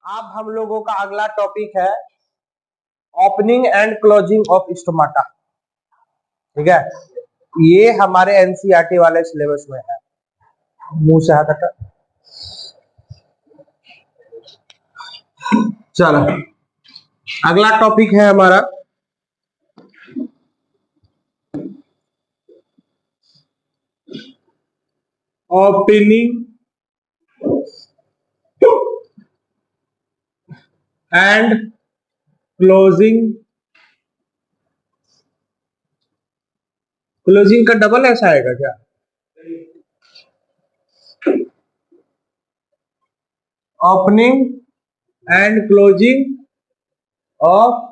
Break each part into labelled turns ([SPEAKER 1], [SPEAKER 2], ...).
[SPEAKER 1] अब हम लोगों का अगला टॉपिक है opening and closing of stomata. ठीक है, ये हमारे एनसीईआरटी वाले सिलेबस में है। मुंह से हाथ हटा। चलो, अगला टॉपिक है हमारा ओपनिंग एंड क्लोजिंग। क्लोजिंग का डबल ऐसा आएगा क्या? Opening and closing of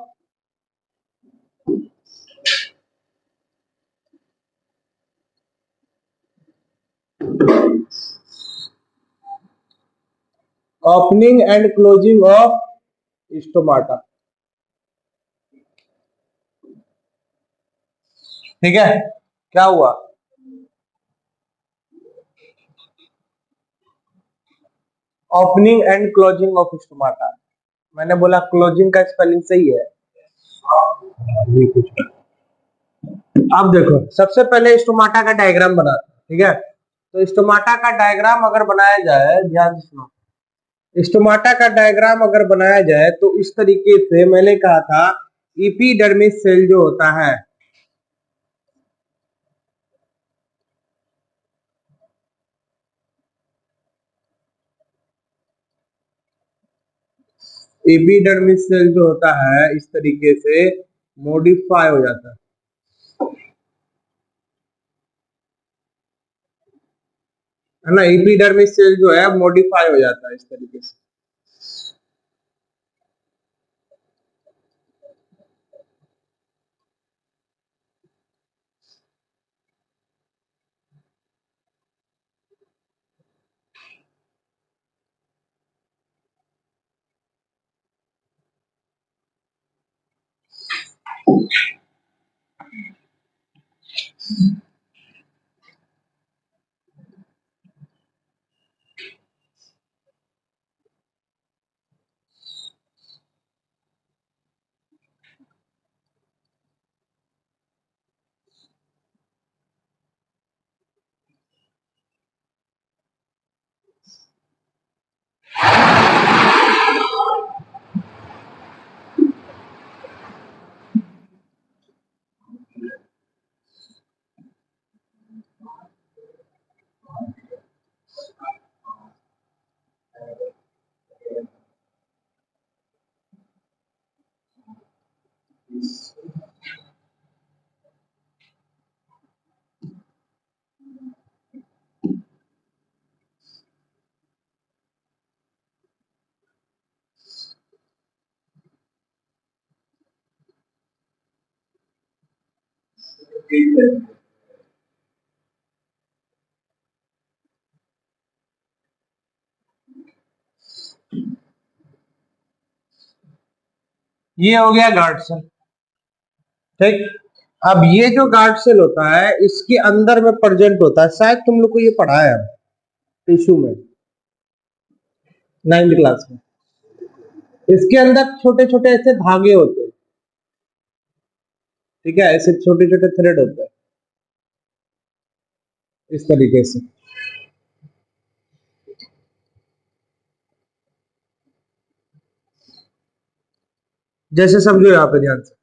[SPEAKER 1] opening and closing of stomata. ठीक है, क्या हुआ? Opening and closing of stomata. मैंने बोला क्लोजिंग का स्पेलिंग सही है। अब देखो, सबसे पहले स्टोमाटा का डायग्राम बनाते हैं। ठीक है, तो स्टोमाटा का डायग्राम अगर बनाया जाए, ध्यान से सुनो। स्टोमाटा का डायग्राम अगर बनाया जाए तो इस तरीके से मैंने कहा था, एपिडर्मिस सेल जो होता है, एपिडर्मिस सेल जो होता है इस तरीके से मॉडिफाई हो जाता है। है ना, एपिडर्मिस सेल जो है मॉडिफाई हो जाता है इस तरीके से। ये हो गया गार्ड सेल। ठीक, अब ये जो गार्ड सेल होता है इसके अंदर में प्रेजेंट होता है, शायद तुम लोग को ये पढ़ाया है टिश्यू में 9th क्लास में। इसके अंदर छोटे छोटे ऐसे धागे होते हैं। ठीक है, ऐसे छोटे छोटे थ्रेड होते हैं इस तरीके से। जैसे समझो यहाँ पे ध्यान से,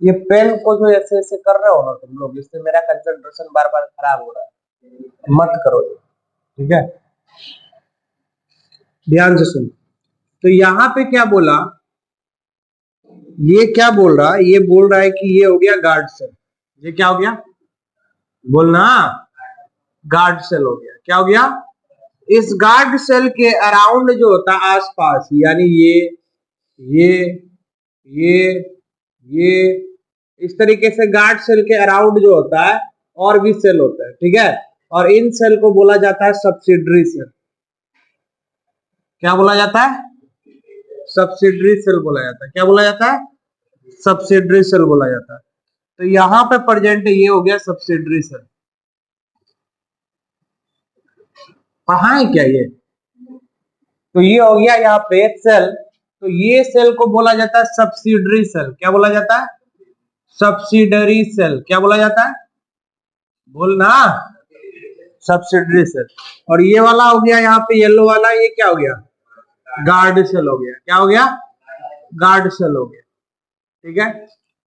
[SPEAKER 1] ये पेन को जो ऐसे ऐसे कर रहे हो ना तुम लोग, इससे मेरा कंसंट्रेशन बार बार खराब हो रहा है, मत करो। ठीक है, ध्यान से सुनो। तो यहाँ पे क्या बोला, ये क्या बोल रहा है? ये बोल रहा है कि ये हो गया गार्ड सेल। ये क्या हो गया? बोलना, गार्ड सेल हो गया। क्या हो गया? इस गार्ड सेल के अराउंड जो होता है आसपास, यानी ये ये ये इस तरीके से गार्ड सेल के अराउंड जो होता है और भी सेल होता है। ठीक है, और इन सेल को बोला जाता है सब्सिडरी सेल। क्या बोला जाता है? सब्सिडरी सेल बोला जाता है। क्या बोला जाता है? सब्सिडरी सेल बोला जाता है। तो यहां पे प्रेजेंट ये हो गया सब्सिडरी सेल। पढ़ा है क्या ये? तो ये हो गया यहाँ पे सेल। तो ये सेल को बोला जाता है सब्सिडरी सेल। क्या बोला जाता है? Subsidiary cell. क्या बोला जाता है? बोलना। Subsidiary cell. और ये वाला हो गया यहाँ पे येलो वाला, ये क्या हो गया? गार्ड सेल हो गया। क्या हो गया? गार्ड सेल हो गया। ठीक है।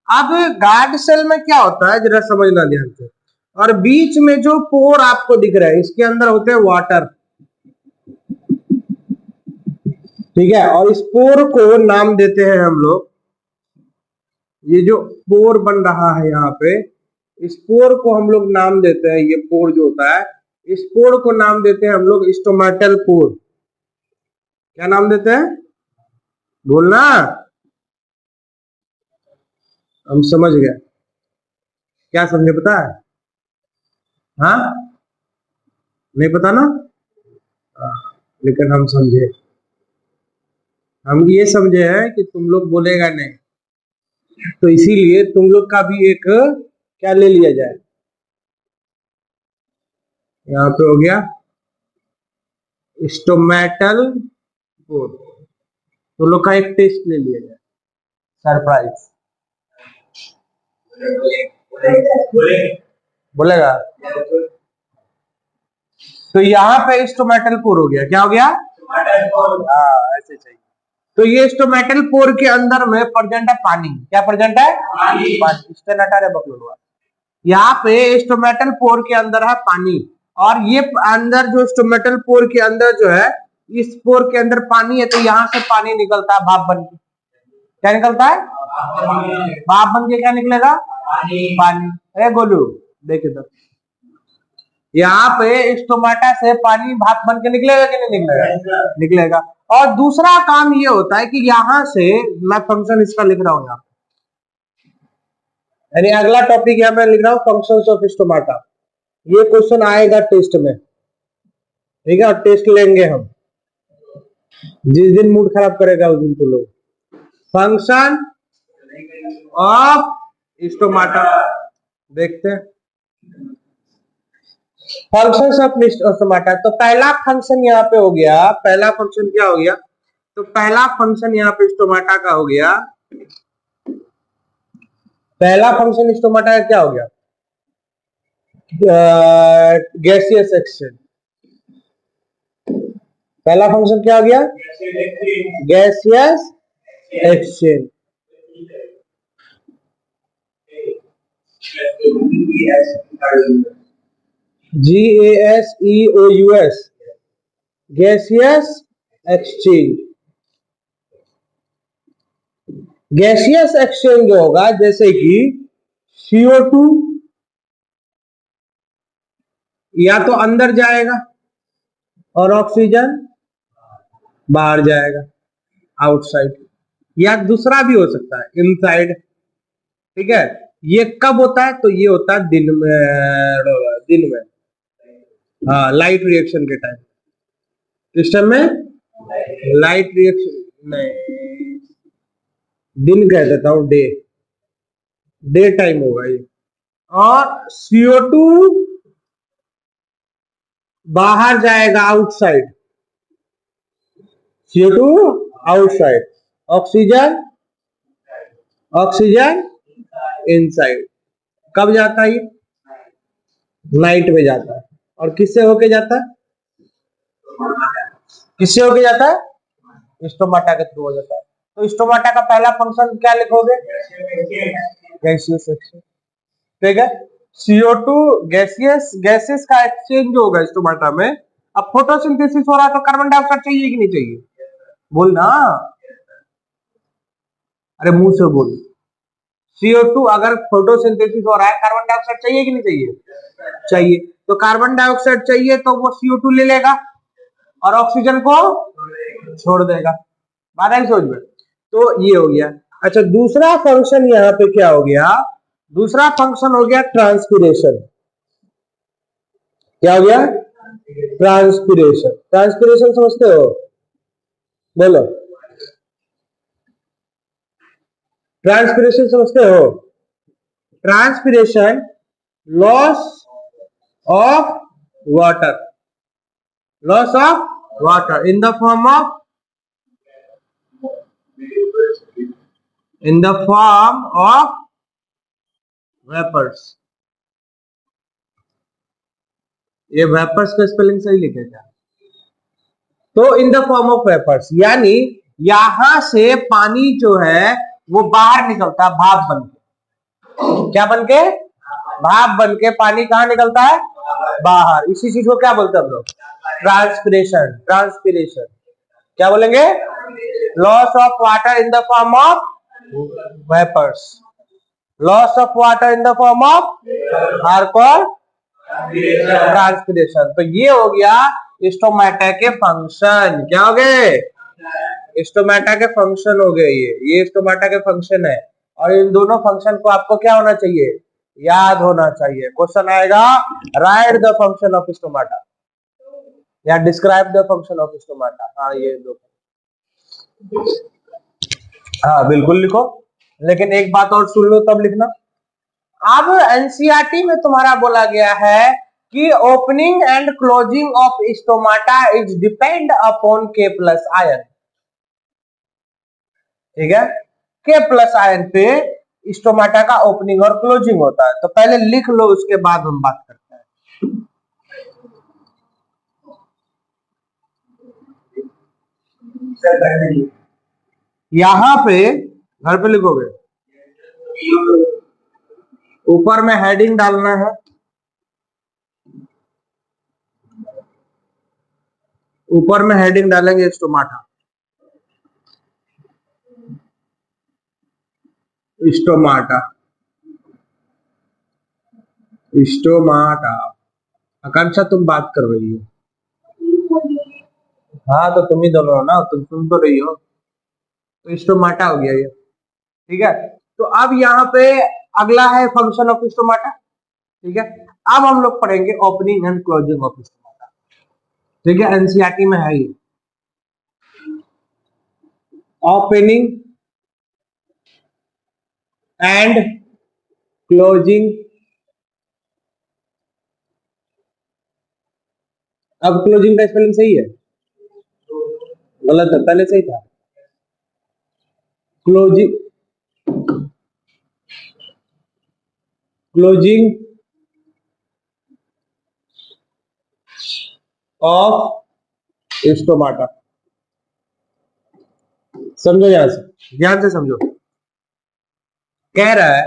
[SPEAKER 1] अब गार्ड सेल में क्या होता है जरा समझना ध्यान से। और बीच में जो पोर आपको दिख रहा है इसके अंदर होते हैं वाटर। ठीक है। और इस पोर को नाम देते हैं हम लोग, ये जो पोर बन रहा है यहाँ पे, इस पोर को हम लोग नाम देते हैं, ये पोर जो होता है इस पोर को नाम देते हैं हम लोग स्टोमेटल पोर। क्या नाम देते हैं? बोलना। हम समझ गए। क्या समझे? पता है? हाँ, नहीं पता ना? लेकिन हम समझे। हम ये समझे हैं कि तुम लोग बोलेगा नहीं, तो इसीलिए तुम लोग का भी एक क्या ले लिया जाए। यहाँ पे हो गया स्टोमेटल पोर। तुम लोग का एक टेस्ट ले लिया जाए, सरप्राइज। बोलेगा? तो यहाँ पे स्टोमेटल पोर हो गया। क्या हो गया? हाँ, ऐसे चाहिए। तो ये स्टोमेटल पोर के अंदर में प्रेजेंट है पानी। क्या प्रेजेंट है? पानी। यहाँ पे स्टोमेटल पोर के अंदर है पानी। और ये अंदर जो स्टोमेटल पोर के अंदर जो है, इस पोर के अंदर पानी है, तो यहाँ से पानी निकलता है भाप बन के। क्या निकलता है? भाप बन के क्या निकलेगा? पानी। अरे गोलू देख इधर, यहाँ पे स्टोमाटा से पानी भाप बन के निकलेगा कि नहीं निकलेगा? निकलेगा। और दूसरा काम ये होता है कि यहाँ से, मैं फंक्शन इसका लिख रहा हूँ यहाँ, यानी अगला टॉपिक यहाँ मैं लिख रहा हूँ फंक्शंस ऑफ स्टोमाटा। ये क्वेश्चन आएगा टेस्ट में। ठीक है। और टेस्ट लेंगे हम, जिस दिन मूड खराब करेगा उस दिन तो लोग। फंक्शन ऑफ स्टोमाटा देखते हैं। Functions of stomata. तो पहला फंक्शन यहाँ पे हो गया। पहला फंक्शन क्या हो गया? तो पहला फंक्शन यहाँ पे स्टोमाटा का हो गया। पहला फंक्शन स्टोमाटा का क्या हो गया? Gaseous exchange. पहला फंक्शन क्या हो गया? Gaseous exchange. GASEOUS, gaseous exchange. Gaseous exchange जो होगा, जैसे कि CO2 या तो अंदर जाएगा और ऑक्सीजन बाहर जाएगा, आउटसाइड, या दूसरा भी हो सकता है इनसाइड। ठीक है। ये कब होता है? तो ये होता है दिन में, हाँ, लाइट रिएक्शन के टाइम। किस टाइम में? लाइट रिएक्शन नहीं, दिन कह देता हूं, डे टाइम होगा ये। और CO2 बाहर जाएगा, outside. CO2 outside, oxygen inside. कब जाता है ये? नाइट में जाता है। और किससे होके जाता है? किससे होके जाता है? स्टोमाटा के थ्रू हो जाता है। तो स्टोमाटा का पहला फंक्शन क्या लिखोगे? Gaseous exchange. ठीक है। CO2 गैसेस का एक्सचेंज होगा स्टोमाटा में। अब फोटोसिंथेसिस हो रहा है तो कार्बन डाइऑक्साइड चाहिए कि नहीं चाहिए? बोलना। अरे मुंह से बोल। CO2 अगर फोटोसिंथेसिस हो रहा है, कार्बन डाइऑक्साइड चाहिए कि नहीं चाहिए? चाहिए। तो कार्बन डाइऑक्साइड चाहिए तो वो CO2 ले लेगा और ऑक्सीजन को छोड़ देगा। बात है समझ में? तो ये हो गया। अच्छा, दूसरा फंक्शन यहाँ पे क्या हो गया? दूसरा फंक्शन हो गया ट्रांसपिरेशन। क्या हो गया? ट्रांसपिरेशन। ट्रांसपिरेशन समझते हो? बोलो। ट्रांसपिरेशन समझते हो? Transpiration, loss of water, loss of water in the form of in the form of vapours. ये वेपर्स का स्पेलिंग सही लिखे क्या? तो in the form of vapours, यानी यहां से पानी जो है वो बाहर निकलता है भाप बन के। क्या बन के? भाप बन के पानी कहां निकलता है? बाहर। इसी चीज को क्या बोलते हैं हम लोग? ट्रांसपिरेशन। ट्रांसपिरेशन क्या बोलेंगे? Loss of water in the form of vapours. Loss of water in the form of or transpiration. तो ये हो गया स्टोमेटा के फंक्शन। क्या हो गए? स्टोमेटा के फंक्शन हो गए। ये स्टोमेटा के फंक्शन है, और इन दोनों फंक्शन को आपको क्या होना चाहिए? याद होना चाहिए। क्वेश्चन आएगा, write the function of stomata या describe the function of stomata. हाँ ये दो, हाँ बिल्कुल लिखो, लेकिन एक बात और सुन लो तब लिखना। अब एनसीईआरटी में तुम्हारा बोला गया है कि opening and closing of stomata is depend upon के प्लस आयन। ठीक है, के प्लस आयन पे स्टोमाटा का ओपनिंग और क्लोजिंग होता है। तो पहले लिख लो, उसके बाद हम बात करते हैं। यहां पे घर पे लिखोगे, ऊपर में हेडिंग डालना है, ऊपर में हेडिंग डालेंगे स्टोमाटा। Stomata, stomata. आकांक्षा तुम बात कर रही हो? हाँ तो तुम ही दोनों हो ना, तुम सुन तो रही हो। तो स्टोमाटा हो गया ये। ठीक है, तो अब यहाँ पे अगला है फंक्शन ऑफ स्टोमाटा। ठीक है, अब हम लोग पढ़ेंगे opening and closing of stomata. ठीक है, एनसीईआरटी में है ये। Opening and closing. अब क्लोजिंग का स्पेलिंग सही है? गलत है, पहले सही था। Closing, closing of stomata. समझो, यहां से ध्यान से समझो। कह रहा है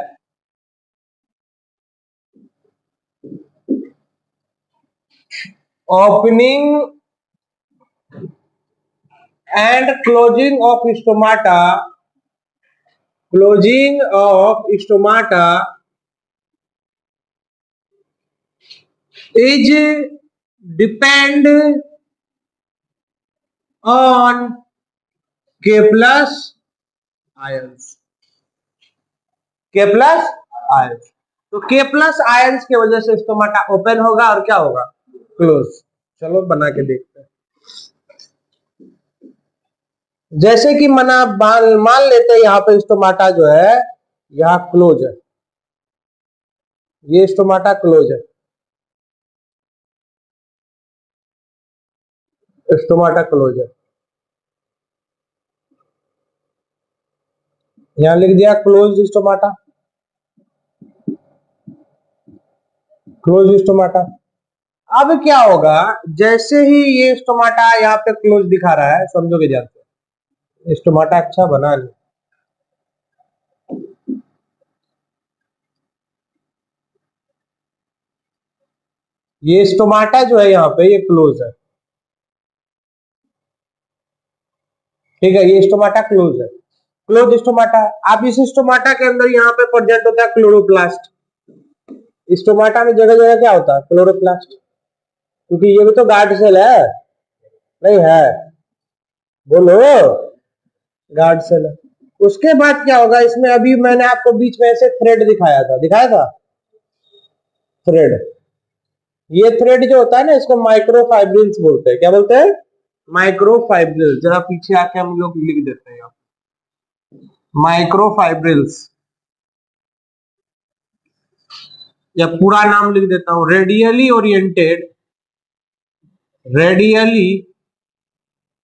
[SPEAKER 1] opening and closing of stomata, closing of stomata is depend on K plus ions। K plus ions, तो K plus ions की वजह से स्टोमाटा ओपन होगा और क्या होगा? क्लोज। चलो बना के देखते हैं। जैसे कि मान लेते हैं यहाँ पे स्टोमाटा जो है यहाँ क्लोज है, ये स्टोमाटा क्लोज है, स्टोमाटा क्लोज है। यहां लिख दिया क्लोज स्टोमाटा, क्लोज स्टोमाटा। अब क्या होगा, जैसे ही ये स्टोमाटा यहाँ पे क्लोज दिखा रहा है, समझोगे जानते, स्टोमाटा अच्छा बना ले। ये स्टोमाटा जो है यहाँ पे ये क्लोज है। ठीक है, ये स्टोमाटा क्लोज है, क्लोज स्टोमाटा। अब इस स्टोमाटा के अंदर यहाँ पे प्रेजेंट होता है क्लोरोप्लास्ट। स्टोमाटा में जगह जगह क्या होता है? क्लोरोप्लास्ट, क्योंकि ये भी तो गार्ड सेल है, नहीं है? बोलो, गार्ड सेल है। उसके बाद क्या होगा, इसमें अभी मैंने आपको बीच में ऐसे थ्रेड दिखाया था थ्रेड। ये थ्रेड जो होता है ना, इसको माइक्रोफाइब्रिल्स बोलते हैं। क्या बोलते हैं? माइक्रोफाइब्रिल्स। जरा पीछे आके हम लोग लिख देते हैं माइक्रोफाइब्रिल्स, या पूरा नाम लिख देता हूं, radially oriented, radially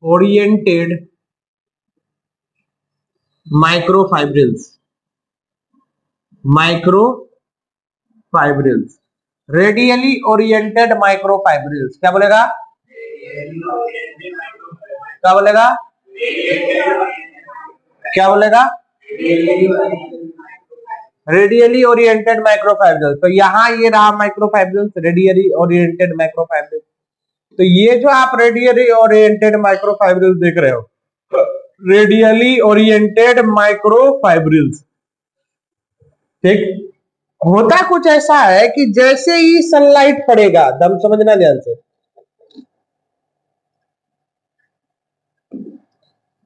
[SPEAKER 1] oriented microfibrils, microfibrils, radially oriented microfibrils. क्या बोलेगा? क्या बोलेगा? क्या बोलेगा? Radially oriented microfibrils. तो यहाँ ये रहा माइक्रोफाइब्रिल्स, रेडियली ओरिएंटेड माइक्रोफाइब्रिल्स। तो ये जो आप रेडियली ओरिएंटेड माइक्रोफाइब्रिल्स देख रहे हो, रेडियली ओरिएंटेड माइक्रोफाइब्रिल्स, ठीक, होता कुछ ऐसा है कि जैसे ही सनलाइट पड़ेगा, दम समझना ध्यान से,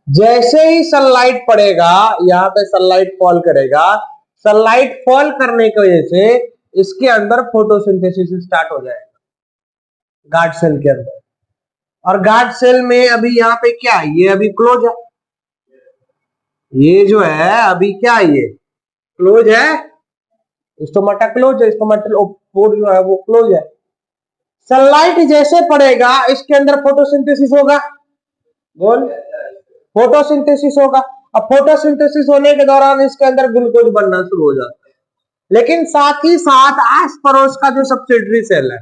[SPEAKER 1] जैसे ही सनलाइट पड़ेगा, यहां पे सनलाइट फॉल करेगा, सनलाइट फॉल करने की वजह से इसके अंदर फोटोसिंथेसिस स्टार्ट हो जाएगा गार्ड सेल के अंदर। और गार्ड सेल में अभी यहाँ पे क्या है, ये अभी क्लोज है, ये जो है अभी क्या है, ये क्लोज है, स्टोमाटा क्लोज है, स्टोमाटल जो है वो क्लोज है। सनलाइट जैसे पड़ेगा इसके अंदर फोटोसिंथेसिस होगा, बोल, फोटोसिंथेसिस होगा। अब फोटोसिंथेसिस होने के दौरान इसके अंदर ग्लूकोज बनना शुरू हो जाता है, लेकिन साथ ही साथ आस पड़ोस का जो सब्सिडरी सेल है,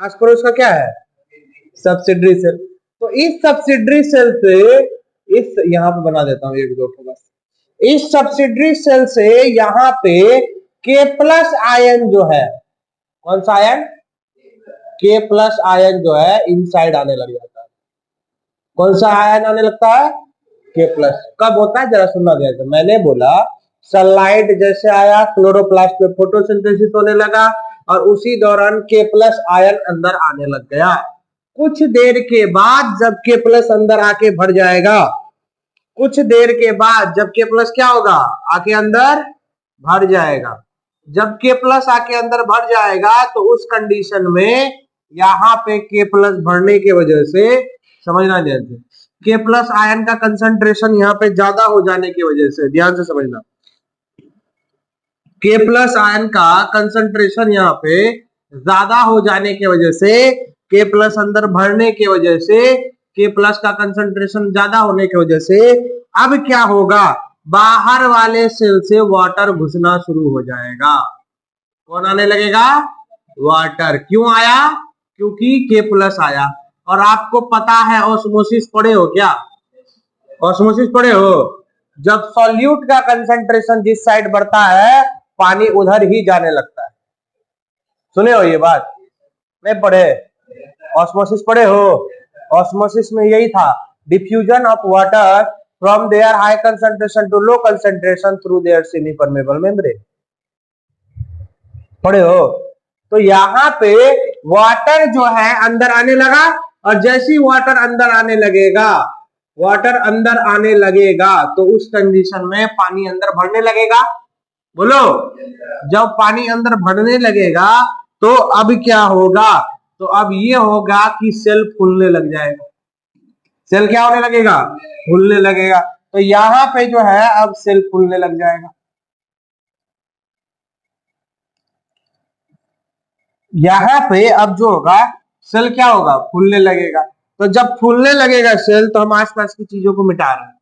[SPEAKER 1] आस पड़ोस का क्या है, सब्सिडरी सेल, तो इस सब्सिडरी सेल से, इस यहां पे बना देता हूं एक दो को बस, इस सब्सिडरी सेल से यहां पे के प्लस आयन जो है, कौन सा आयन, के प्लस आयन जो है इनसाइड आने लग जाता है। कौन सा आयन आने लगता है, के प्लस। कब होता है जरा सुनना ध्यान से, मैंने बोला सनलाइट जैसे आया क्लोरोप्लास्ट में फोटोसिंथेसिस होने लगा और उसी दौरान के प्लस आयन अंदर आने लग गया। कुछ देर के बाद जब के प्लस अंदर आके भर जाएगा, कुछ देर के बाद जब के प्लस क्या होगा, आके अंदर भर जाएगा, जब के प्लस आके अंदर भर जाएगा तो उस कंडीशन में यहां पे के प्लस भरने की वजह से, समझना ध्यान से, के प्लस आयन का कंसंट्रेशन यहाँ पे ज्यादा हो जाने की वजह से, ध्यान से समझना, के प्लस आयन का कंसंट्रेशन यहाँ पे ज्यादा हो जाने की वजह से, के प्लस अंदर भरने की वजह से, के प्लस का कंसंट्रेशन ज्यादा होने की वजह से अब क्या होगा, बाहर वाले सेल से वाटर घुसना शुरू हो जाएगा। कौन आने लगेगा, वाटर। क्यों आया, क्योंकि के प्लस आया। और आपको पता है ऑस्मोसिस पढ़े हो क्या, ऑस्मोसिस पढ़े हो, जब सॉल्यूट का कंसंट्रेशन जिस साइड बढ़ता है पानी उधर ही जाने लगता है। सुने हो ये बात, नहीं पढ़े, ऑस्मोसिस पढ़े हो, ऑस्मोसिस में यही था, diffusion of water from their high concentration to low concentration through their semi permeable membrane, पढ़े हो। तो यहाँ पे वाटर जो है अंदर आने लगा, और जैसी वाटर अंदर आने लगेगा, वाटर अंदर आने लगेगा तो उस कंडीशन में पानी अंदर भरने लगेगा। बोलो, जब पानी अंदर भरने लगेगा तो अब क्या होगा, तो अब ये होगा कि सेल फूलने लग जाएगा, सेल क्या होने लगेगा, फूलने लगेगा। तो यहां पे जो है अब सेल फूलने लग जाएगा, यहां पे अब जो होगा सेल क्या होगा, फूलने लगेगा। तो जब फूलने लगेगा सेल तो हम आसपास की चीजों को मिटा रहे हैं,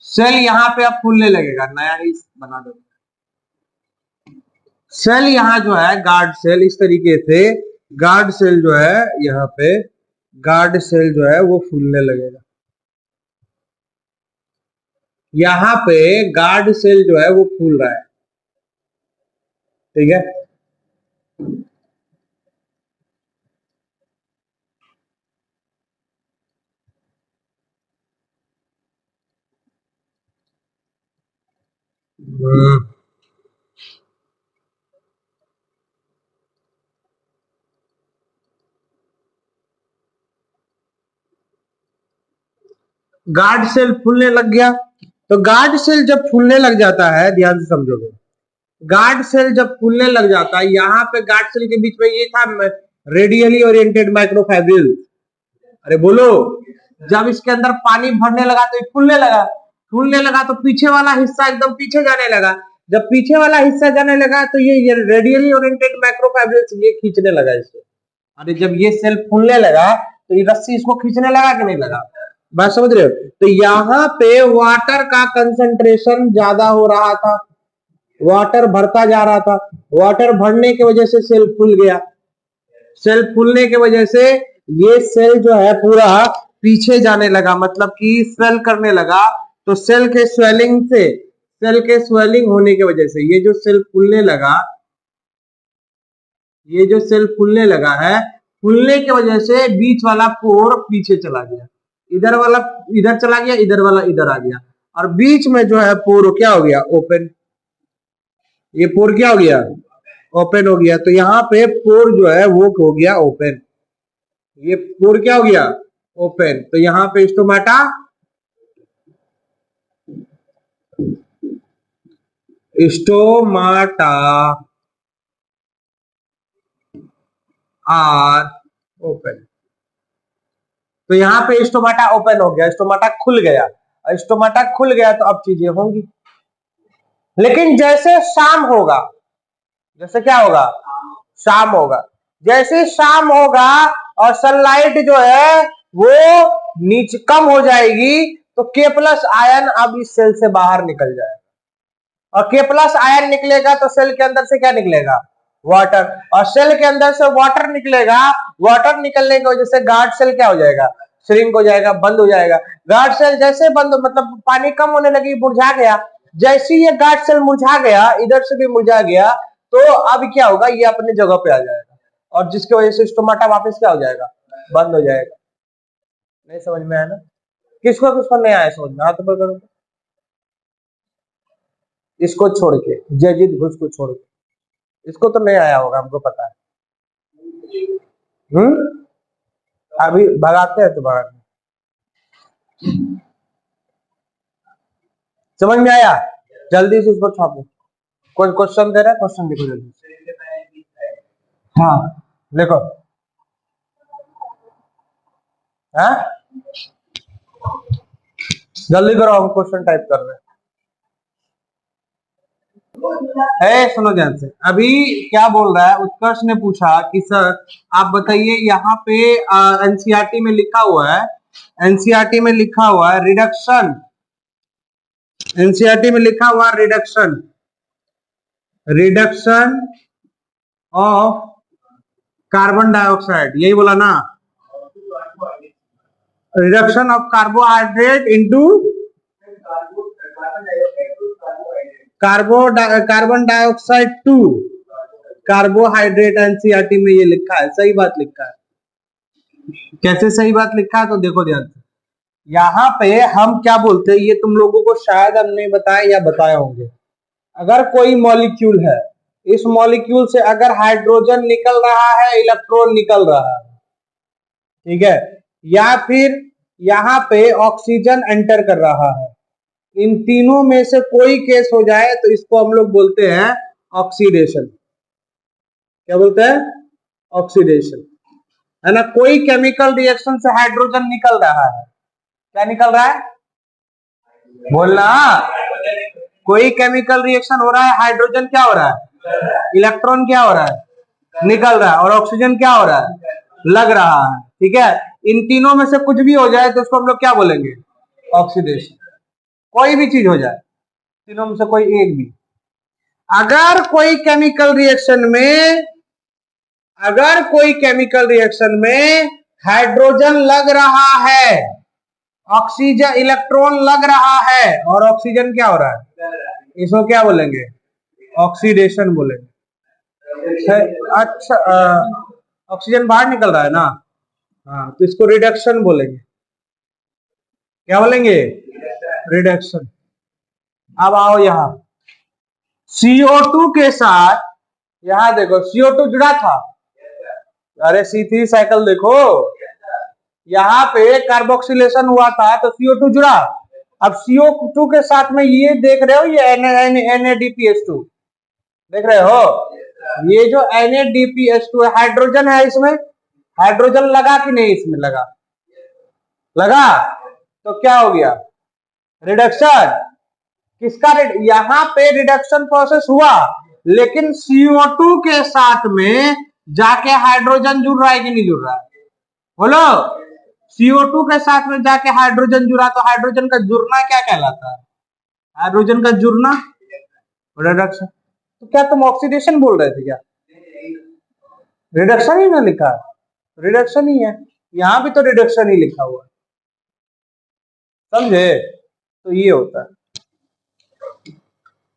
[SPEAKER 1] सेल यहां पे अब फूलने लगेगा, नया ही बना दो। सेल यहां जो है गार्ड सेल, इस तरीके से गार्ड सेल जो है यहाँ पे, गार्ड सेल जो है वो फूलने लगेगा, यहाँ पे गार्ड सेल जो है वो फूल रहा है, ठीक है। गार्ड सेल फूलने लग गया। तो गार्ड सेल जब फूलने लग जाता है, ध्यान से समझोगे, गार्ड सेल जब फूलने लग जाता है, यहाँ पे गार्ड सेल के बीच में ये था रेडियली ओरिएंटेड माइक्रोफाइब्रिल, अरे बोलो, जब इसके अंदर पानी भरने लगा तो फूलने लगा, फूलने लगा तो पीछे वाला हिस्सा एकदम पीछे जाने लगा, जब पीछे वाला हिस्सा जाने लगा तो ये रेडियली ओरिएंटेड माइक्रोफाइब्रिल्स ये खींचने लगा इसको। अरे जब ये सेल फूलने लगा तो ये रस्सी इसको खींचने लगा कि नहीं लगा? बात समझ रहे हो? तो यहाँ पे वाटर का कंसंट्रेशन ज्यादा हो रहा था, वाटर भरता जा रहा था, वाटर भरने की वजह से सेल फूल गया, सेल फूलने की वजह से ये सेल जो है पूरा पीछे जाने लगा, मतलब कि स्वेल करने लगा। तो सेल के स्वेलिंग से, सेल के स्वेलिंग होने की वजह से ये जो सेल फूलने लगा, ये जो सेल फूलने लगा है, फूलने की वजह से बीच वाला पोर पीछे चला गया, इधर वाला इधर चला गया, इधर वाला इधर आ गया, और बीच में जो है पोर क्या हो गया? ओपन। ये पोर क्या हो गया? ओपन हो गया। तो यहाँ पे पोर जो है वो हो गया ओपन, ये पोर क्या हो गया? ओपन। तो यहाँ पे स्टोमाटा आर ओपन। तो यहाँ पे स्टोमाटा ओपन हो गया, स्टोमाटा खुल गया, और स्टोमाटा खुल गया तो अब चीजें होंगी। लेकिन जैसे शाम होगा, जैसे क्या होगा? शाम होगा। जैसे शाम होगा और सनलाइट जो है वो नीचे कम हो जाएगी, तो के प्लस आयन अब इस सेल से बाहर निकल जाएगा, और के प्लस आयन निकलेगा तो सेल के अंदर से क्या निकलेगा? वाटर। और सेल के अंदर से वाटर निकलेगा, वाटर निकलने की वजह से गार्ड सेल क्या हो जाएगा? श्रिंक हो जाएगा, बंद हो जाएगा। गार्ड सेल जैसे बंद, मतलब पानी कम होने लगी, मुरझा गया। जैसे ये गार्ड सेल मुरझा गया, इधर से भी मुरझा गया, तो अब क्या होगा? ये अपने जगह पे आ जाएगा, और जिसकी वजह से स्टोमाटा वापस क्या हो जाएगा? बंद हो जाएगा। नहीं समझ में आया ना? किसको किसको नहीं आया समझ में? हाथ ऊपर करो। इसको छोड़ के, जयजीत घोष को छोड़ के, इसको तो नहीं आया होगा, हमको पता है। अभी भगाते हैं तो भगाते। समझ में आया? जल्दी से इसको छापो। कोई क्वेश्चन दे रहा है? क्वेश्चन देखो जल्दी। हाँ देखो। हाँ जल्दी करो, हम क्वेश्चन टाइप कर रहे हैं। सुनो ध्यान से। अभी क्या बोल रहा है? उत्कर्ष ने पूछा कि सर आप बताइए, यहाँ पे एनसीईआरटी में लिखा हुआ है, एनसीईआरटी में लिखा हुआ है रिडक्शन, एनसीईआरटी में लिखा हुआ reduction, reduction of carbon dioxide, यही बोला ना? Reduction of carbohydrate into carbon dioxide to carbohydrate, NCERT में ये लिखा है, सही बात लिखा है। कैसे सही बात लिखा है? तो देखो ध्यान से, यहाँ पे हम क्या बोलते हैं, ये तुम लोगों को शायद हम नहीं बताए या बताए होंगे। अगर कोई मॉलिक्यूल है, इस मॉलिक्यूल से अगर हाइड्रोजन निकल रहा है, इलेक्ट्रॉन निकल रहा है, ठीक है, या फिर यहाँ पे ऑक्सीजन एंटर कर रहा है, इन तीनों में से कोई केस हो जाए तो इसको हम लोग बोलते हैं ऑक्सीडेशन। क्या बोलते हैं? ऑक्सीडेशन, है ना? कोई केमिकल रिएक्शन से हाइड्रोजन निकल रहा है, क्या निकल रहा है? बोलना। कोई केमिकल रिएक्शन हो रहा है, हाइड्रोजन क्या हो रहा है? इलेक्ट्रॉन क्या हो रहा है? निकल रहा है, और ऑक्सीजन क्या हो रहा है? लग रहा है, ठीक है। इन तीनों में से कुछ भी हो जाए तो उसको हम लोग क्या बोलेंगे? ऑक्सीडेशन। कोई भी चीज हो जाए, तीनों में से कोई एक भी, अगर कोई केमिकल रिएक्शन में, अगर कोई केमिकल रिएक्शन में हाइड्रोजन लग रहा है, ऑक्सीजन इलेक्ट्रॉन लग रहा है, और ऑक्सीजन क्या हो रहा है, इसको क्या बोलेंगे? ऑक्सीडेशन बोलेंगे। अच्छा, ऑक्सीजन बाहर निकल रहा है ना, हाँ, तो इसको रिडक्शन बोलेंगे। क्या बोलेंगे? रिडक्शन। अब आओ यहां, CO2 के साथ, यहां देखो CO2 जुड़ा था, अरे C3 साइकिल देखो, यहाँ पे कार्बोक्सिलेशन हुआ था तो CO2 जुड़ा। अब CO2 के साथ में ये देख रहे हो, ये NADPH2 देख रहे हो, ये जो NADPH2 है, हाइड्रोजन है इसमें, हाइड्रोजन लगा कि नहीं? इसमें लगा, लगा, तो क्या हो गया? रिडक्शन। किसका? यहाँ पे रिडक्शन प्रोसेस हुआ, लेकिन CO2 के साथ में जाके हाइड्रोजन जुड़ रहा है कि नहीं जुड़ रहा है? बोलो। CO2 के साथ में जाके हाइड्रोजन जुड़ा तो हाइड्रोजन का जुड़ना क्या कहलाता है? हाइड्रोजन का जुड़ना रिडक्शन। तो क्या तुम ऑक्सीडेशन बोल रहे थे क्या? रिडक्शन ही ना लिखा है, रिडक्शन ही है, यहां भी तो रिडक्शन ही लिखा हुआ है, समझे? तो ये होता है।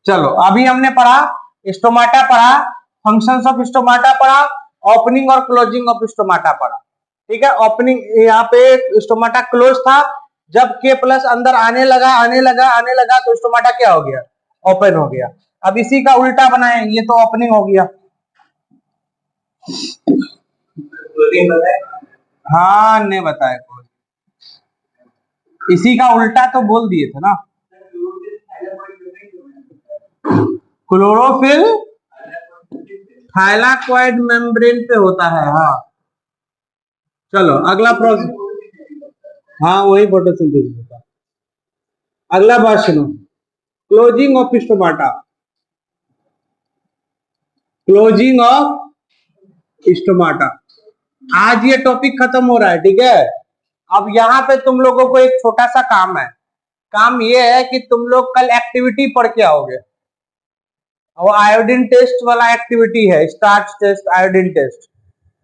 [SPEAKER 1] चलो अभी हमने पढ़ा स्टोमाटा पढ़ा, फंक्शंस ऑफ स्टोमाटा पढ़ा, ओपनिंग और क्लोजिंग ऑफ स्टोमाटा पढ़ा। ठीक है, ओपनिंग यहाँ पे स्टोमाटा क्लोज था, जब के प्लस अंदर आने लगा तो स्टोमाटा क्या हो गया? ओपन हो गया। अब इसी का उल्टा बनाए, ये तो ओपनिंग हो गया। हाँ ने बताया, इसी का उल्टा तो बोल दिए थे ना। क्लोरोफिल थाइलाकॉइड मेम्ब्रेन पे होता है। हाँ चलो अगला प्रोसेस, हाँ वही फोटोसिंथेसिस होता है। अगला बात सुनो, closing of stomata, closing of stomata. आज ये टॉपिक खत्म हो रहा है, ठीक है। अब यहाँ पे तुम लोगों को एक छोटा सा काम है, काम ये है कि तुम लोग कल एक्टिविटी पढ़ के आओगे, वो आयोडीन टेस्ट वाला एक्टिविटी है, starch test, iodine test.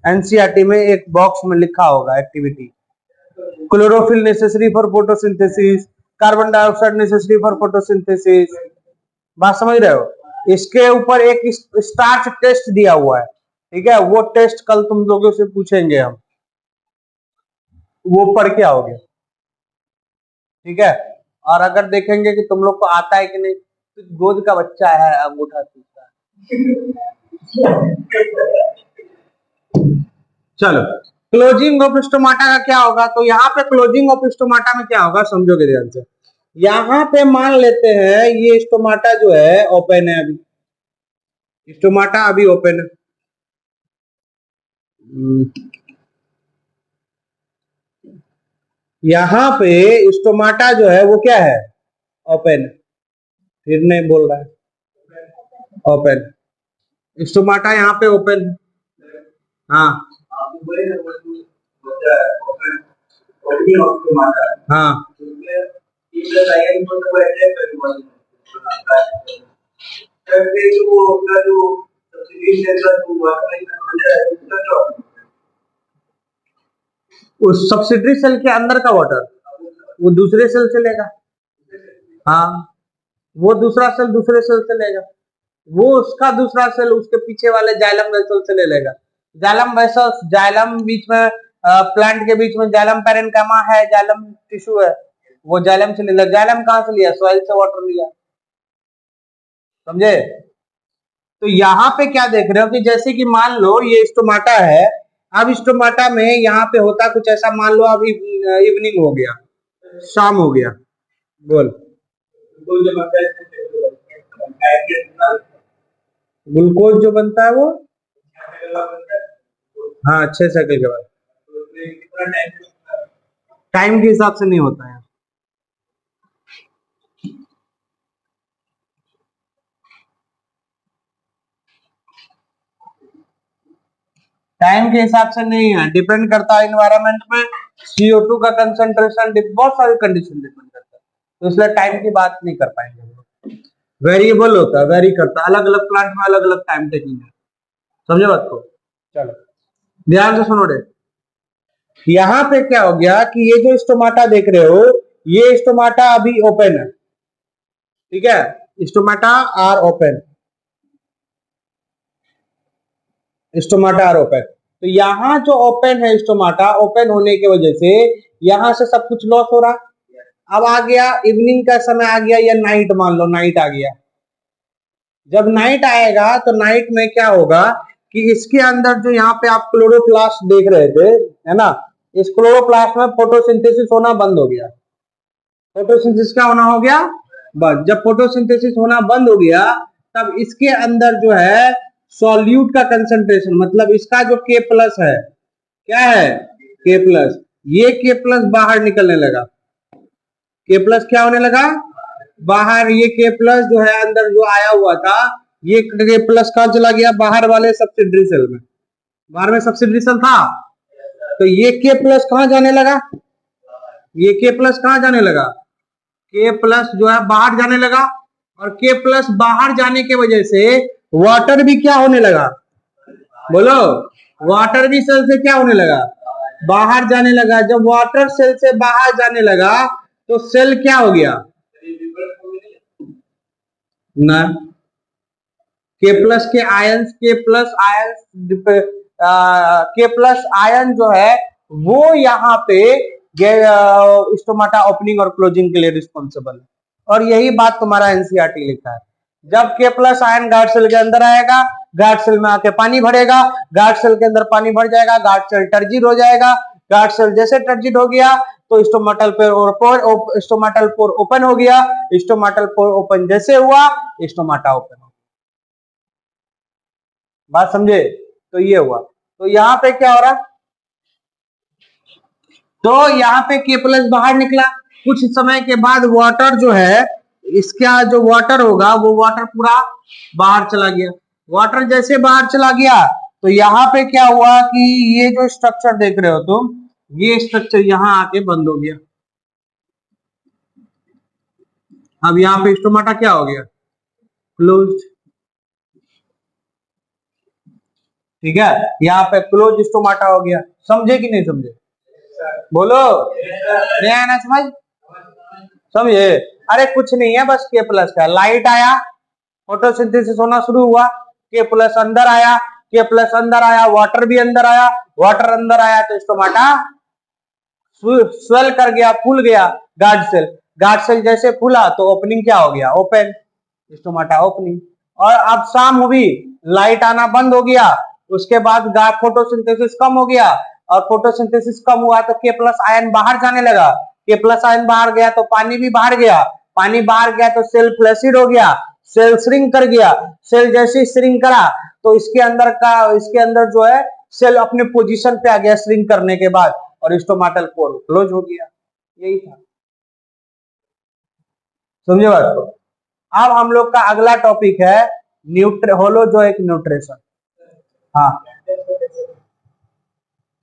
[SPEAKER 1] NCERT में एक बॉक्स में लिखा होगा activity. Chlorophyll necessary for photosynthesis, carbon dioxide necessary for photosynthesis. बात समझ रहे हो? इसके ऊपर एक स्टार्च टेस्ट दिया हुआ है, ठीक है। वो टेस्ट कल तुम लोगों से पूछेंगे हम, वो पढ़ के आओगे, ठीक है। और अगर देखेंगे कि तुम लोग को आता है कि नहीं, तो गोद का बच्चा है अंगूठा सूखता है। चलो क्लोजिंग ऑफ स्टोमाटा का क्या होगा? तो यहाँ पे क्लोजिंग ऑफ स्टोमाटा में क्या होगा समझोगे ध्यान से। यहाँ पे मान लेते हैं ये स्टोमाटा जो है ओपन है, अभी स्टोमाटा अभी ओपन है। यहाँ पे स्टोमाटा जो है वो क्या है? ओपन। फिर नहीं बोल रहा है, ओपन। स्टोमाटा यहाँ पे ओपन। हाँ हाँ उस सब्सिडरी सेल के अंदर का वाटर वो दूसरे सेल से लेगा। हाँ वो दूसरा सेल दूसरे सेल से लेगा, वो उसका दूसरा सेल उसके पीछे वाले जाइलम वेसल से ले लेगा। जाइलम वेसल, जाइलम बीच में प्लांट के बीच में जाइलम पैरेन्काइमा है, जाइलम टिश्यू है, वो जाइलम से ले लेगा। जाइलम कहाँ से लिया? सॉइल से वाटर लिया, समझे? तो यहाँ पे क्या देख रहे हो कि जैसे कि मान लो ये स्टोमाटा है, अब स्टोमाटा में यहाँ पे होता कुछ ऐसा, मान लो अभी इवनिंग हो गया, शाम हो गया, बोल। ग्लूकोज जो बनता है वो, हाँ 6 साइकिल के बाद, टाइम के हिसाब से नहीं होता है। टाइम के हिसाब से नहीं है, डिपेंड करता है इन्वायरमेंट में, CO2 का कंसंट्रेशन, बहुत सारी कंडीशन डिपेंड करता है, तो इसलिए टाइम की बात नहीं कर पाएंगे हम लोग। वेरिएबल होता है, वेरी करता है, अलग अलग प्लांट में अलग अलग टाइम टेकिंग है, समझे बात को? चलो ध्यान से सुनो रे। यहाँ पे क्या हो गया कि ये जो स्टोमाटा देख रहे हो, ये स्टोमाटा अभी ओपन है, ठीक है। Stomata are open, stomata are open. तो यहाँ जो ओपन है स्टोमाटा, ओपन होने की वजह से यहाँ से सब कुछ लॉस हो रहा। अब आ गया इवनिंग का समय आ गया, या नाइट, मान लो नाइट आ गया। जब नाइट आएगा तो नाइट में क्या होगा कि इसके अंदर जो यहाँ पे आप क्लोरोप्लास्ट देख रहे थे, है ना, इस क्लोरोप्लास्ट में फोटोसिंथेसिस होना बंद हो गया। फोटोसिंथेसिस क्या होना हो गया? बस जब फोटोसिंथेसिस होना बंद हो गया, तब इसके अंदर जो है सॉल्यूट का कंसंट्रेशन, मतलब इसका जो K प्लस है, क्या है? K प्लस, ये K प्लस बाहर निकलने लगा। K प्लस क्या होने लगा? बाहर। ये K प्लस जो है अंदर जो आया हुआ था, ये K प्लस कहाँ चला गया? बाहर वाले सब्सिडरी सेल में। बाहर में सब्सिडरी सेल था, तो ये के प्लस कहां जाने लगा, ये के प्लस कहां जाने लगा, के प्लस जो है बाहर जाने लगा, और के प्लस बाहर जाने की वजह से वाटर भी क्या होने लगा, बोलो, वाटर भी सेल से क्या होने लगा, बाहर जाने लगा। जब वाटर सेल से बाहर जाने लगा तो सेल क्या हो गया ना, के प्लस आयन जो है वो यहाँ पे स्टोमाटा ओपनिंग और क्लोजिंग के लिए रिस्पॉन्सिबल है। और यही बात तुम्हारा एनसीईआरटी लिखा है। जब के प्लस आयन गार्ड सेल के अंदर आएगा, गार्ड सेल में आके पानी भरेगा, गार्ड सेल के अंदर पानी भर जाएगा, गार्ड सेल टर्जिड हो जाएगा। गार्ड सेल जैसे टर्जिड हो गया तो स्टोमाटल पोर ओपन हो गया, स्टोमाटल पोर ओपन जैसे हुआ स्टोमाटा ओपन हो गया। बात समझे, तो ये हुआ। तो यहाँ पे क्या हो रहा, तो यहाँ पे के प्लस बाहर निकला, कुछ समय के बाद वाटर जो है, इसका जो वाटर होगा वो वाटर पूरा बाहर चला गया। वाटर जैसे बाहर चला गया तो यहाँ पे क्या हुआ कि ये जो स्ट्रक्चर देख रहे हो तुम, ये स्ट्रक्चर यहाँ आके बंद हो गया। अब यहाँ पे स्टोमाटा क्या हो गया, क्लोज। ठीक है, यहाँ पे क्लोज स्टोमाटा हो गया। समझे कि नहीं समझे, बोलो, नहीं आया ना समझ, समझे। अरे कुछ नहीं है, बस के प्लस का लाइट आया, फोटोसिंथेसिस होना शुरू हुआ, के प्लस अंदर आया, के प्लस अंदर आया, वाटर भी अंदर आया, वाटर अंदर आया तो स्टोमाटा स्वेल कर गया, फूल गया। गार्ड सेल जैसे फूला तो ओपनिंग क्या हो गया, ओपन, स्टोमाटा ओपनिंग। और अब शाम हुई, लाइट आना बंद हो गया, उसके बाद फोटोसिंथेसिस कम हो गया, और फोटोसिंथेसिस कम हुआ तो के प्लस आयन बाहर जाने लगा, के प्लस आयन बाहर गया तो पानी भी बाहर गया, पानी बाहर गया तो सेल फ्लैसिड हो गया, सेल श्रिंक कर गया। सेल जैसे श्रिंक करा तो इसके अंदर जो है सेल अपने पोजीशन पे आ गया श्रिंक करने के बाद, और स्टोमाटल पोर क्लोज हो गया। यही था, समझे बात को। अब हम लोग का अगला टॉपिक है होलोजोइक न्यूट्रिशन। हाँ,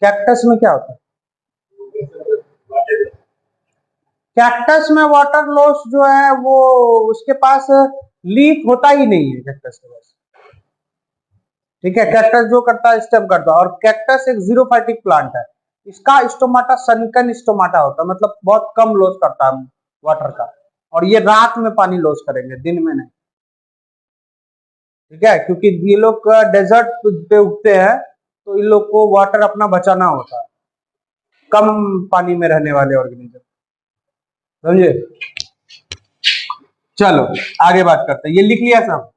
[SPEAKER 1] कैक्टस में क्या होता है, कैक्टस में वाटर लॉस जो है वो उसके पास लीफ होता ही नहीं है कैक्टस के पास। ठीक है, कैक्टस जो करता है स्टेम करता है, और कैक्टस एक जीरोफाइटिक प्लांट है। इसका स्टोमाटा सनकन स्टोमाटा होता है, मतलब बहुत कम लॉस करता है वाटर का, और ये रात में पानी लॉस करेंगे, दिन में नहीं। ठीक है, क्योंकि ये लोग डेजर्ट पे उगते हैं तो इन लोग को वाटर अपना बचाना होता है, कम पानी में रहने वाले ऑर्गेनिज्म, समझे। चलो आगे बात करते हैं। ये लिख लिया सब,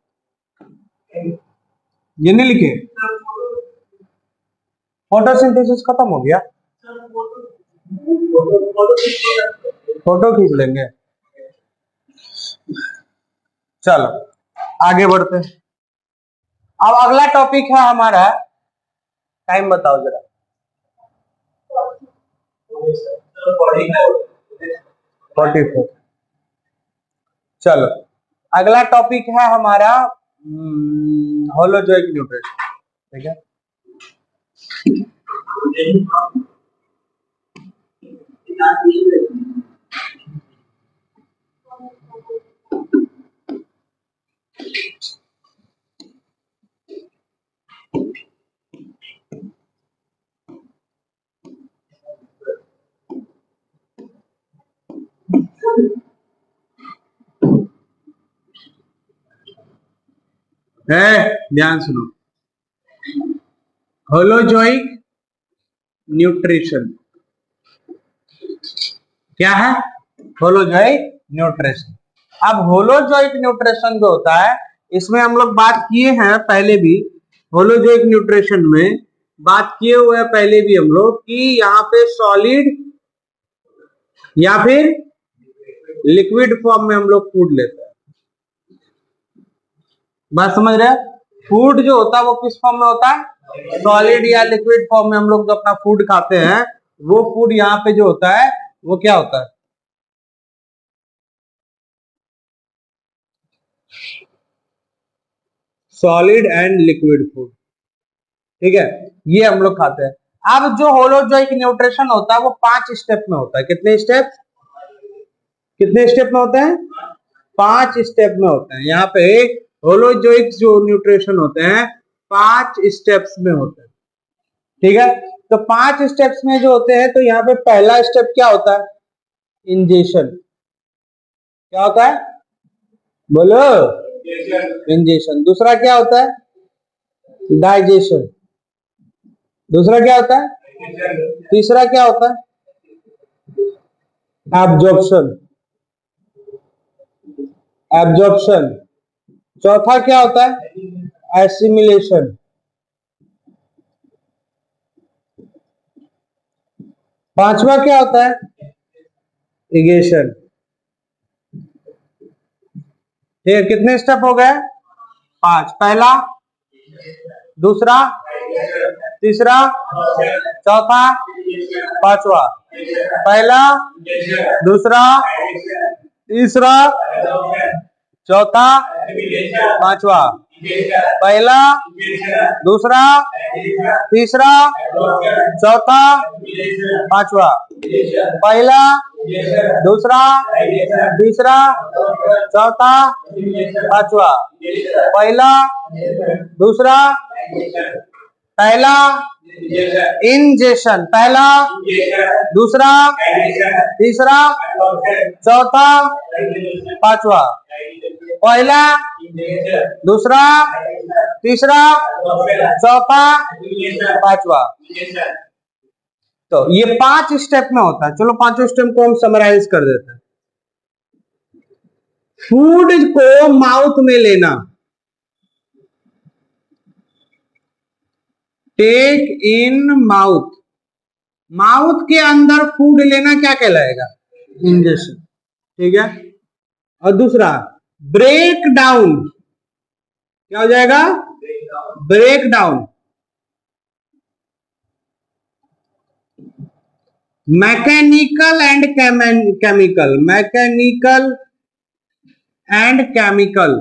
[SPEAKER 1] ये नहीं लिखे, फोटोसिंथेसिस खत्म हो गया, फोटो खींच लेंगे। चलो आगे बढ़ते हैं। अब अगला टॉपिक है हमारा, टाइम बताओ जरा, 44। चलो अगला टॉपिक है हमारा होलोजोइक न्यूट्रिशन। ठीक है, ध्यान सुनो, होलोजोइक न्यूट्रिशन क्या है, होलोजोइक न्यूट्रिशन। अब होलोजोइक न्यूट्रिशन जो होता है, इसमें हम लोग बात किए हैं पहले भी, होलोजोइक न्यूट्रिशन में बात किए हुए हैं पहले भी हम लोग कि यहाँ पे सॉलिड या फिर लिक्विड फॉर्म में हम लोग फूड लेते हैं। बात समझ रहे हैं, फूड जो होता है वो किस फॉर्म में होता है, सॉलिड या लिक्विड फॉर्म में हम लोग जो अपना फूड खाते हैं, वो फूड यहाँ पे जो होता है वो क्या होता है, सॉलिड एंड लिक्विड फूड। ठीक है, ये हम लोग खाते हैं। अब जो होलोजोइक न्यूट्रिशन होता है वो 5 स्टेप में होता है। कितने स्टेप में होते हैं? 5 स्टेप में होते हैं। यहाँ पे होलोजोइक जो न्यूट्रिशन होते हैं 5 स्टेप्स में होते हैं। ठीक है, तो 5 स्टेप्स में जो होते हैं, तो यहाँ पे पहला स्टेप क्या होता है? इंजेशन। क्या होता है? बोलो। इंजेशन। दूसरा क्या होता है? डाइजेशन। दूसरा क्या होता है? तीसरा क्या होता है? एब्जॉर्प्शन। चौथा क्या होता है? एसिमिलेशन। पांचवा क्या होता है? इगेशन। ठीक है, कितने स्टेप हो गए? 5। पहला, दूसरा, तीसरा, चौथा, पांचवा। पहला, दूसरा, तीसरा, चौथा, पांचवा। पहला, दूसरा, तीसरा, चौथा, पांचवा। पहला, दूसरा, तीसरा, चौथा, पांचवा। पहला, दूसरा, पहला इंजेशन, पहला, दूसरा, तीसरा, चौथा, पांचवा। पहला, दूसरा, तीसरा, चौथा, पांचवा। तो ये 5 स्टेप में होता है। चलो 5 स्टेप को हम समराइज कर देते हैं। फूड को माउथ में लेना, टेक इन माउथ। माउथ के अंदर फूड लेना क्या कहलाएगा? इंजेशन। ठीक है, और दूसरा ब्रेक डाउन। क्या हो जाएगा? Break down. Mechanical and chemical. Mechanical and chemical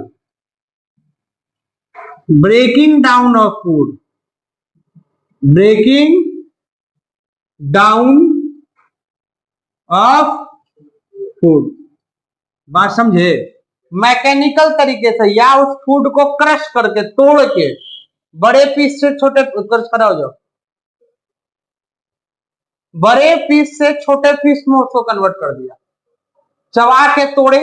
[SPEAKER 1] breaking down of food. Breaking down of food. बात समझे? मैकेनिकल तरीके से या उस फूड को क्रश करके, तोड़ के, बड़े पीस से छोटे, खड़ा हो जाओ, बड़े पीस से छोटे पीस में उसको कन्वर्ट कर दिया, चबा के तोड़े,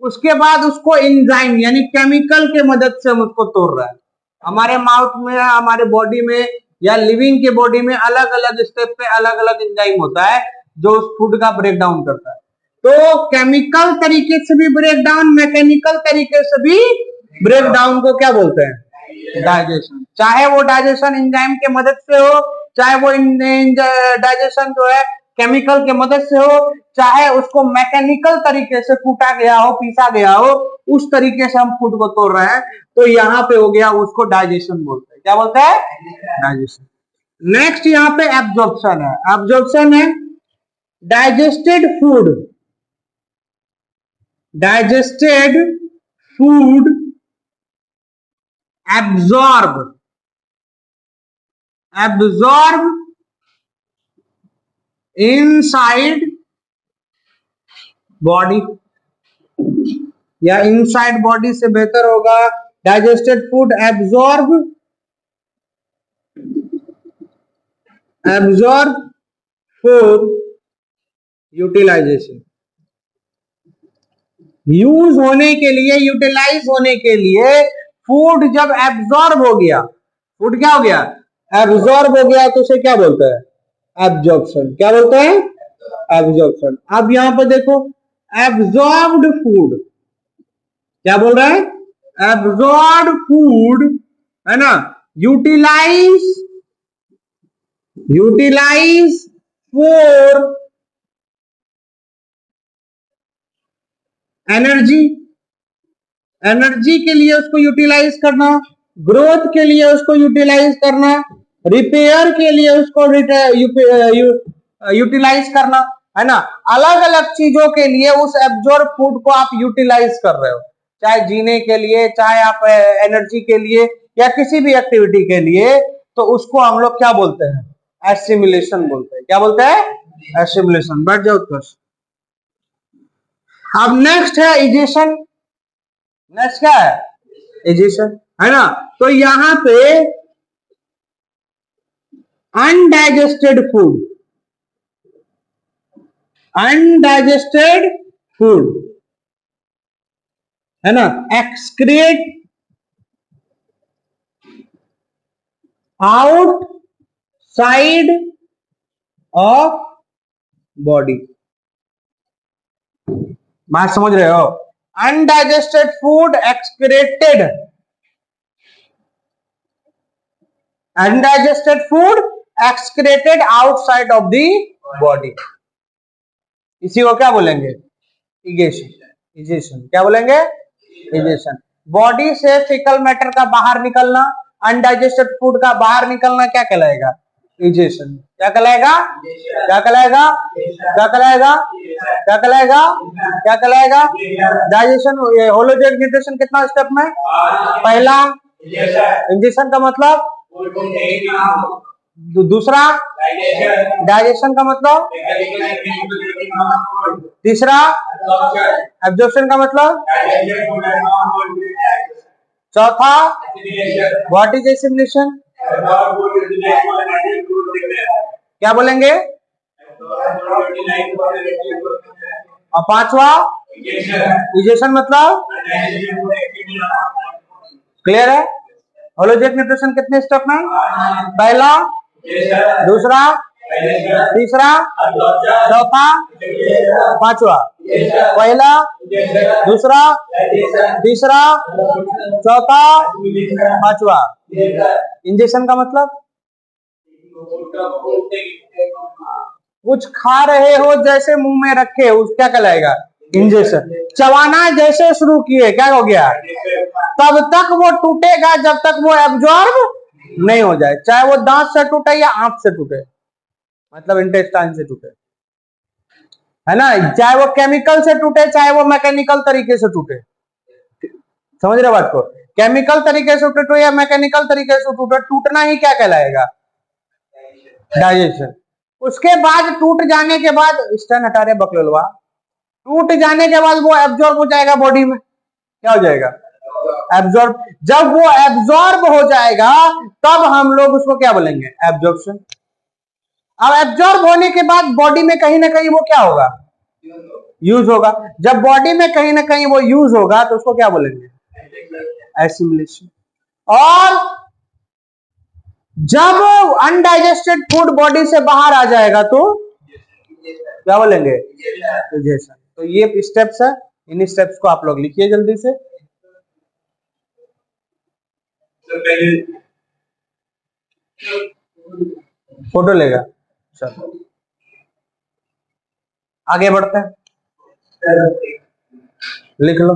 [SPEAKER 1] उसके बाद उसको एंजाइम यानी केमिकल के मदद से हम उसको तोड़ रहे हैं। हमारे माउथ में, हमारे बॉडी में या लिविंग के बॉडी में अलग अलग स्टेप पे अलग अलग एंजाइम होता है जो उस फूड का ब्रेक डाउन करता है। तो केमिकल तरीके से भी ब्रेक डाउन, मैकेनिकल तरीके से भी ब्रेक डाउन को क्या बोलते हैं? डाइजेशन। चाहे वो डाइजेशन एंजाइम के मदद से हो, चाहे वो डाइजेशन जो है केमिकल के मदद से हो, चाहे उसको मैकेनिकल तरीके से कूटा गया हो, पीसा गया हो, उस तरीके से हम फूड को तोड़ रहे हैं, तो यहाँ पे हो गया, उसको डाइजेशन बोलते हैं। क्या बोलते हैं? डाइजेशन। नेक्स्ट यहाँ पे एब्जॉर्प्शन है। एब्जॉर्प्शन है digested food. Digested food absorb inside body, या इनसाइड बॉडी से बेहतर होगा digested food absorb for utilization. Use होने के लिए, यूटिलाइज होने के लिए फूड जब एब्जॉर्ब हो गया, फूड क्या हो गया? एब्जॉर्ब हो गया, तो उसे क्या बोलते हैं? एब्जॉर्प्शन। क्या बोलते हैं? एब्जॉर्प्शन। अब यहां पर देखो, एब्जॉर्ब्ड फूड क्या बोल रहा है? एब्जॉर्ब्ड फूड है ना, यूटिलाइज फॉर एनर्जी के लिए उसको यूटिलाइज करना, ग्रोथ के लिए उसको यूटिलाइज करना, रिपेयर के लिए उसको यूटिलाइज करना, है ना। अलग अलग चीजों के लिए उस एब्जॉर्ब फूड को आप यूटिलाइज कर रहे हो, चाहे जीने के लिए, चाहे आप एनर्जी के लिए, या किसी भी एक्टिविटी के लिए, तो उसको हम लोग क्या बोलते हैं? एसिमिलेशन बोलते हैं। क्या बोलते हैं? एसिमिलेशन। बैठ जाओ उत्कर्ष। अब नेक्स्ट है इजेशन। नेक्स्ट क्या है? इजेशन, है ना। तो यहां पे अनडाइजेस्टेड फूड, अनडाइजेस्टेड फूड, है ना, एक्सक्रिएट आउटसाइड ऑफ बॉडी। बात समझ रहे हो? Undigested food excreted, undigested food excreted outside of the body, इसी को क्या बोलेंगे? इजेशन। इजेशन क्या बोलेंगे? इजेशन। बॉडी से फीकल मैटर का बाहर निकलना, अनडाइजेस्टेड फूड का बाहर निकलना क्या कहलाएगा? इजेशन। क्या कहलाएगा? क्या कहलाएगा? क्या कहलाएगा? क्या कहलाएगा? क्या कहलाएगा? डाइजेशन। होलोजेनिक न्यूट्रिशन कितना स्टेप में? पहला इंजेक्शन का मतलब, दूसरा डाइजेशन का मतलब, तीसरा एब्जॉर्प्शन का मतलब, चौथा व्हाट इज एसिमिलेशन? क्या बोलेंगे? और पांचवा इजेशन मतलब, क्लियर है? होलोजेनिक न्यूट्रिशन कितने स्टेप में? पहला, दूसरा, तीसरा, चौथा, पांचवा। पहला, दूसरा, तीसरा, चौथा, पांचवा। इंजेक्शन का मतलब, कुछ खा रहे हो जैसे मुंह में रखे, उस क्या कहलाएगा? इंजेक्शन। चबाना जैसे शुरू किए, क्या हो गया? तब तक वो टूटेगा जब तक वो एब्जॉर्ब नहीं हो जाए, चाहे वो दांत से टूटे या आंख से टूटे, मतलब इंटेस्टाइन से टूटे, है ना। चाहे वो केमिकल से टूटे, चाहे वो मैकेनिकल तरीके से टूटे। समझ रहे बात को? केमिकल तरीके से टूटे या मैकेनिकल तरीके से टूटे, टूटना ही क्या कहलाएगा? डाइजेशन। उसके बाद टूट जाने के बाद, स्टैंड हटा रहे बकलोलवा, टूट जाने के बाद वो एब्जॉर्ब हो जाएगा बॉडी में। क्या हो जाएगा? एब्जॉर्ब। जब वो एब्जॉर्ब हो जाएगा तब हम लोग उसको क्या बोलेंगे? एब्जॉर्प्शन। अब एब्जॉर्ब होने के बाद बॉडी में कहीं ना कहीं वो क्या होगा? यूज होगा। जब बॉडी में कहीं ना कहीं वो यूज होगा तो उसको क्या बोलेंगे? एसिमिलेशन। और जब अनडाइजेस्टेड फूड बॉडी से बाहर आ जाएगा तो क्या बोलेंगे? इजेशन। तो ये स्टेप्स है, इन स्टेप्स को आप लोग लिखिए जल्दी से। फोटो लेगा, चलो आगे बढ़ते हैं, लिख लो।